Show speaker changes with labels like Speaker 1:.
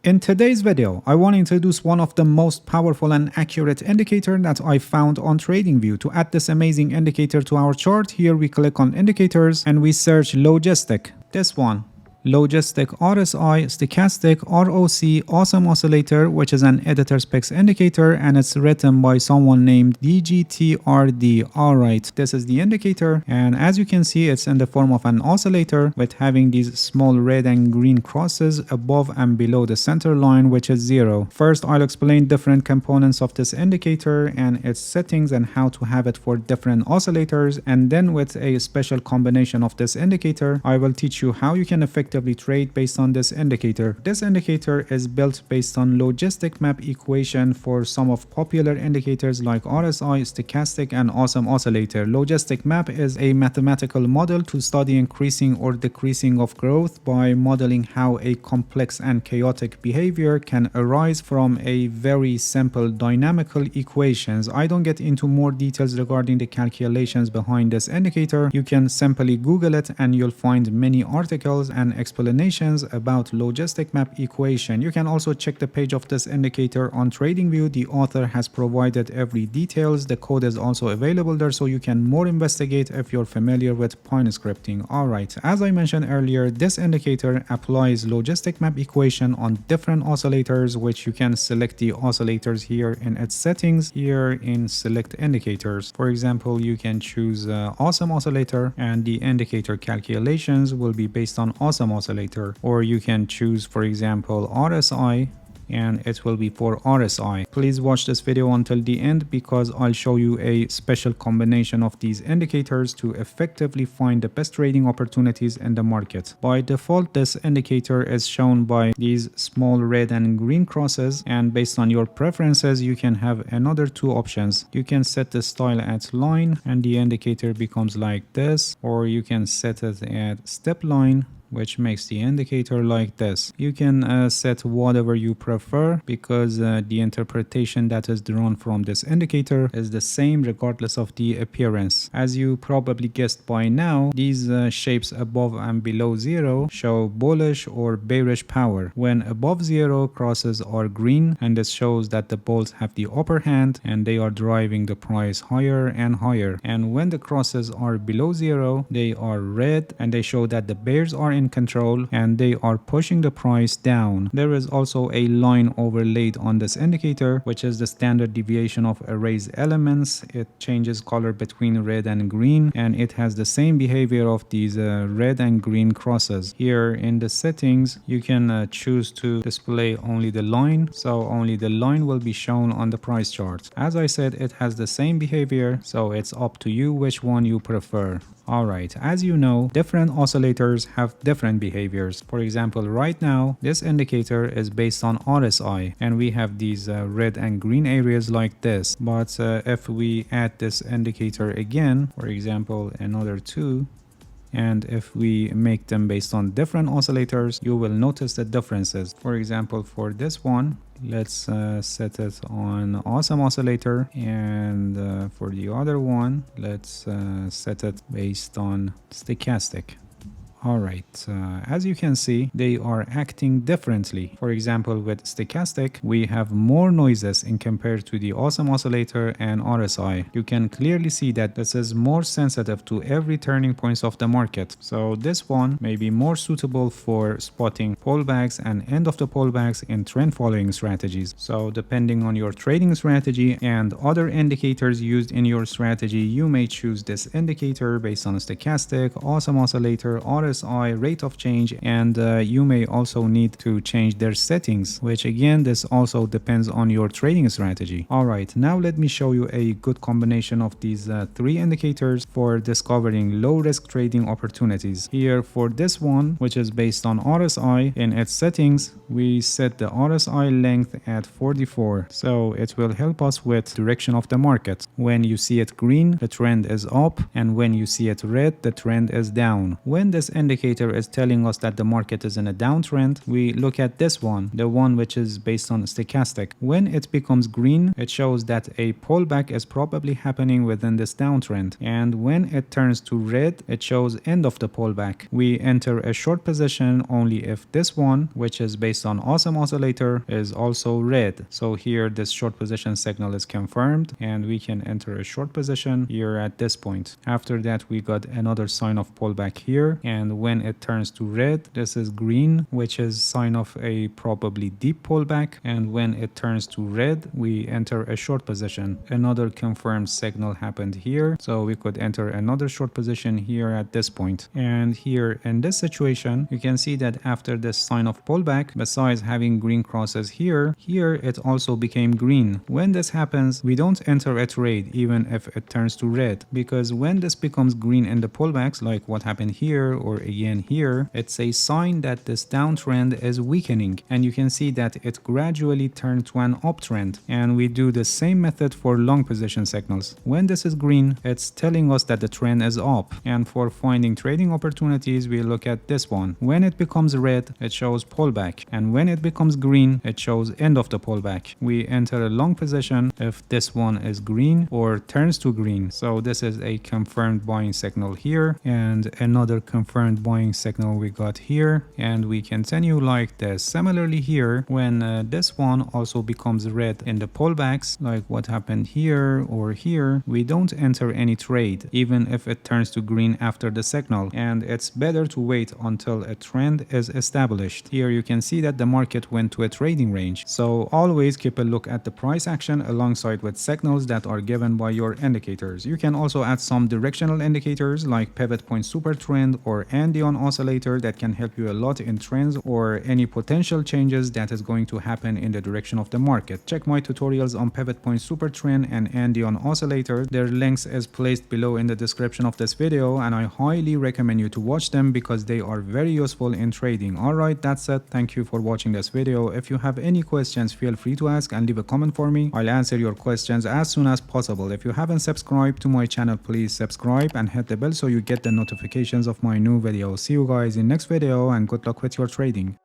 Speaker 1: In today's video, I want to introduce one of the most powerful and accurate indicator that I found on TradingView. To add this amazing indicator to our chart, here we click on indicators and we search logistic, this one. Logistic RSI, stochastic ROC, awesome oscillator, which is an editor specs indicator, and it's written by someone named DGTRD. Alright, this is the indicator, and as you can see, it's in the form of an oscillator with having these small red and green crosses above and below the center line, which is 0. First, I'll explain different components of this indicator and its settings and how to have it for different oscillators, and then with a special combination of this indicator, I will teach you how you can effectively trade based on this indicator. This indicator is built based on logistic map equation for some of popular indicators like RSI, stochastic, and awesome oscillator. Logistic map is a mathematical model to study increasing or decreasing of growth by modeling how a complex and chaotic behavior can arise from a very simple dynamical equations. I don't get into more details regarding the calculations behind this indicator. You can simply Google it and you'll find many articles and explanations about logistic map equation. You can also check the page of this indicator on TradingView. The author has provided every details. The code is also available there, so you can more investigate if you're familiar with Pine scripting. Alright, as I mentioned earlier, this indicator applies logistic map equation on different oscillators, which you can select the oscillators here in its settings, here in select indicators. For example, you can choose awesome oscillator and the indicator calculations will be based on awesome oscillator, or you can choose, for example, RSI, and it will be for RSI. Please watch this video until the end because I'll show you a special combination of these indicators to effectively find the best trading opportunities in the market. By default, this indicator is shown by these small red and green crosses, and based on your preferences, you can have another two options. You can set the style at line and the indicator becomes like this, or you can set it at step line, which makes the indicator like this. You can set whatever you prefer because the interpretation that is drawn from this indicator is the same regardless of the appearance. As you probably guessed by now, these shapes above and below 0 show bullish or bearish power. When above 0, crosses are green, and this shows that the bulls have the upper hand and they are driving the price higher and higher. And when the crosses are below 0, they are red and they show that the bears are in control and they are pushing the price down. There is also a line overlaid on this indicator, which is the standard deviation of array's elements. It changes color between red and green, and it has the same behavior of these red and green crosses. Here in the settings, you can choose to display only the line, so only the line will be shown on the price chart. As I said, it has the same behavior, so it's up to you which one you prefer. Alright, as you know, different oscillators have different behaviors. For example, right now, this indicator is based on RSI, and we have these red and green areas like this. But if we add this indicator again, for example, another 2, and if we make them based on different oscillators, you will notice the differences. For example, for this one, let's set it on awesome oscillator, and for the other one, let's set it based on stochastic. Alright, as you can see, they are acting differently. For example, with stochastic, we have more noises in compared to the awesome oscillator and RSI. You can clearly see that this is more sensitive to every turning points of the market. So this one may be more suitable for spotting pullbacks and end of the pullbacks in trend following strategies. So depending on your trading strategy and other indicators used in your strategy, you may choose this indicator based on stochastic, awesome oscillator, RSI, rate of change, and you may also need to change their settings, which again, this also depends on your trading strategy. Alright, now let me show you a good combination of these three indicators for discovering low risk trading opportunities. Here for this one, which is based on RSI, in its settings, we set the RSI length at 44, so it will help us with direction of the market. When you see it green, the trend is up, and when you see it red, the trend is down. When this indicator is telling us that the market is in a downtrend, we look at this one, the one which is based on stochastic. When it becomes green, it shows that a pullback is probably happening within this downtrend. And when it turns to red, it shows end of the pullback. We enter a short position only if this one, which is based on awesome oscillator, is also red. So here this short position signal is confirmed and we can enter a short position here at this point. After that, we got another sign of pullback here, and when it turns to red, this is green, which is sign of a probably deep pullback, and when it turns to red, we enter a short position. Another confirmed signal happened here, so we could enter another short position here at this point. And here in this situation, you can see that after this sign of pullback, besides having green crosses here it also became green. When this happens, we don't enter a trade even if it turns to red, because when this becomes green in the pullbacks, like what happened here or again here, it's a sign that this downtrend is weakening, and you can see that it gradually turned to an uptrend. And we do the same method for long position signals. When this is green, it's telling us that the trend is up, and for finding trading opportunities, we look at this one. When it becomes red, it shows pullback, and when it becomes green, it shows end of the pullback. We enter a long position if this one is green or turns to green. So this is a confirmed buying signal here, and another confirmed buying signal we got here, and we continue like this. Similarly here, when this one also becomes red in the pullbacks, like what happened here or here, we don't enter any trade even if it turns to green after the signal, and it's better to wait until a trend is established. Here you can see that the market went to a trading range, so always keep a look at the price action alongside with signals that are given by your indicators. You can also add some directional indicators like pivot point super trend or Andean oscillator that can help you a lot in trends or any potential changes that is going to happen in the direction of the market. Check my tutorials on pivot point super trend and Andean oscillator. Their links is placed below in the description of this video, and I highly recommend you to watch them because they are very useful in trading. Alright, that's it. Thank you for watching this video. If you have any questions, feel free to ask and leave a comment for me. I'll answer your questions as soon as possible. If you haven't subscribed to my channel, please subscribe and hit the bell so you get the notifications of my new videos. See you guys in next video, and good luck with your trading.